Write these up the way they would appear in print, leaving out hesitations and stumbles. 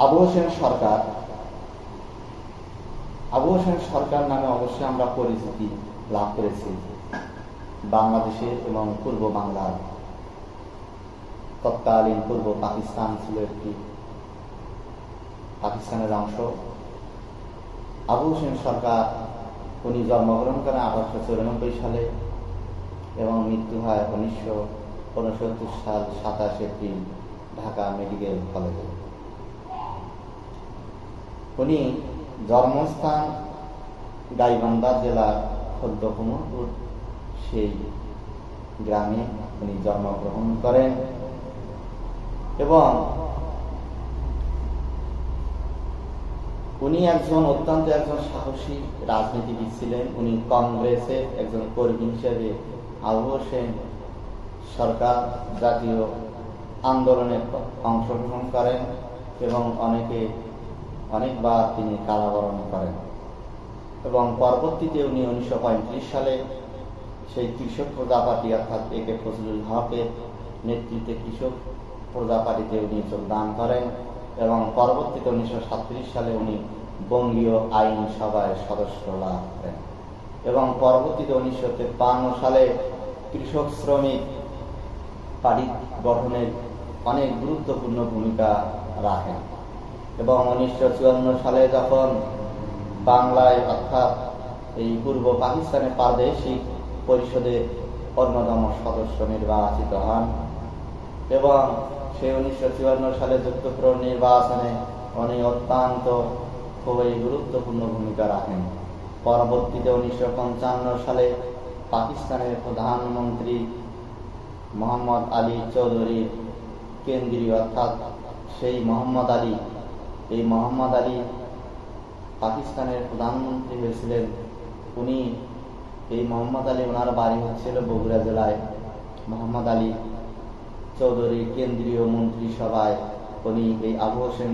আবু হোসেন সরকার, আবু হোসেন সরকার নামে অবশ্যই আমরা পরিচিতি লাভ করেছি বাংলাদেশের এবং পূর্ব বাংলার। তৎকালীন পূর্ব পাকিস্তান ছিল একটি পাকিস্তানের অংশ। আবু হোসেন সরকার উনি জন্মগ্রহণ করেন 1894 সালে এবং মৃত্যু হয় 1969 সাল 27 এপ্রিল ঢাকা মেডিকেল কলেজে। উনি জন্মস্থান গাইবান্ধা জেলার খোদ্দকুমরপুর, সেই গ্রামে উনি জন্মগ্রহণ করেন এবং উনি অত্যন্ত একজন সাহসী রাজনীতিবিদ ছিলেন। উনি কংগ্রেসের একজন কর্মী হিসেবে আবু হোসেন সরকার জাতীয় আন্দোলনে অংশগ্রহণ করেন এবং অনেকবার তিনি কারাবরণ করেন এবং পরবর্তীতে উনি 1935 সালে সেই কৃষক প্রজা পার্টি অর্থাৎ একে ফজলুল হকের নেতৃত্বে কৃষক প্রজা পার্টিতে উনি যোগদান করেন এবং পরবর্তীতে 1937 সালে উনি বঙ্গীয় আইন সভায় সদস্য লাভ করেন এবং পরবর্তীতে 1953 সালে কৃষক শ্রমিক পার্টি গঠনের অনেক গুরুত্বপূর্ণ ভূমিকা রাখেন এবং 1954 সালে যখন বাংলায় অর্থাৎ এই পূর্ব পাকিস্তানের প্রাদেশিক পরিষদের অন্যতম সদস্য নির্বাচিত হন এবং সেই 1954 সালে যুক্তফ্রন্ট নির্বাচনে উনি অত্যন্ত খুবই গুরুত্বপূর্ণ ভূমিকা রাখেন। পরবর্তীতে 1955 সালে পাকিস্তানের প্রধানমন্ত্রী মোহাম্মদ আলী চৌধুরী কেন্দ্রীয় অর্থাৎ সেই মোহাম্মদ আলী পাকিস্তানের প্রধানমন্ত্রী হয়েছিলেন। উনি এই মোহাম্মদ আলী, ওনার বাড়ি হচ্ছিল বগুড়া জেলায়। মোহাম্মদ আলী চৌধুরী কেন্দ্রীয় মন্ত্রিসভায় উনি এই আবু হোসেন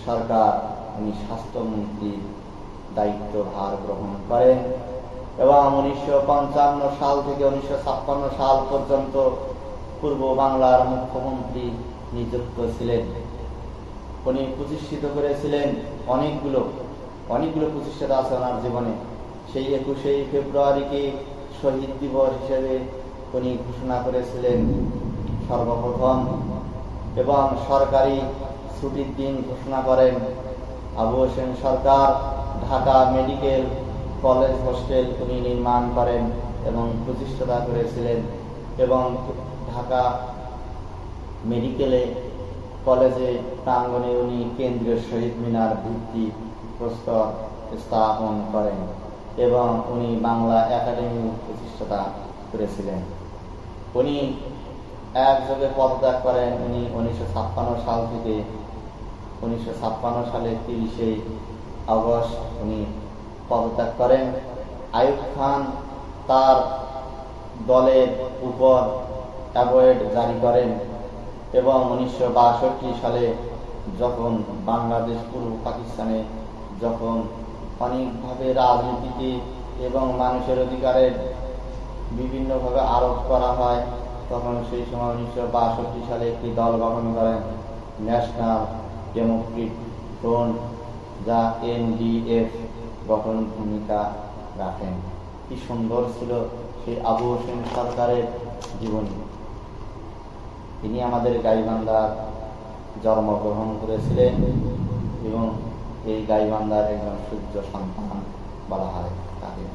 সরকার উনি স্বাস্থ্যমন্ত্রীর দায়িত্বভার গ্রহণ করেন এবং 1955 সাল থেকে 1956 সাল পর্যন্ত পূর্ব বাংলার মুখ্যমন্ত্রী নিযুক্ত ছিলেন। উনি প্রতিষ্ঠিত করেছিলেন অনেকগুলো প্রতিষ্ঠা আছে ওনার জীবনে। সেই 21 ফেব্রুয়ারিকে শহীদ দিবস হিসেবে উনি ঘোষণা করেছিলেন সর্বপ্রথম এবং সরকারি ছুটির দিন ঘোষণা করেন। আবু হোসেন সরকার ঢাকা মেডিকেল কলেজ হোস্টেল উনি নির্মাণ করেন এবং প্রতিষ্ঠাতা করেছিলেন এবং ঢাকা মেডিকেলে কলেজে প্রাঙ্গণে উনি কেন্দ্রীয় শহীদ মিনার ভিত্তি প্রস্তর স্থাপন করেন এবং উনি বাংলা একাডেমি প্রতিষ্ঠাতা করেছিলেন। উনি একযোগে পদত্যাগ করেন। উনি 1956 সাল থেকে 1956 সালে 30 আগস্ট উনি পদত্যাগ করেন। আইয়ুব খান তার দলের উপর অ্যাভয়েড জারি করেন এবং 1962 সালে যখন বাংলাদেশ পূর্ব পাকিস্তানে যখন অনেকভাবে রাজনীতিতে এবং মানুষের অধিকারের বিভিন্নভাবে আরোপ করা হয়, তখন সেই সময় 1962 সালে একটি দল গঠন করেন, ন্যাশনাল ডেমোক্রেটিক ফ্রন্ট, যা NDF গঠন ভূমিকা রাখেন। কি সুন্দর ছিল সেই আবু হোসেন সরকারের জীবনী। তিনি আমাদের গাইবান্ধার জন্মগ্রহণ করেছিলেন এবং এই গাইবান্ধার একজন সূর্য সন্তান বলা হয় তাকে।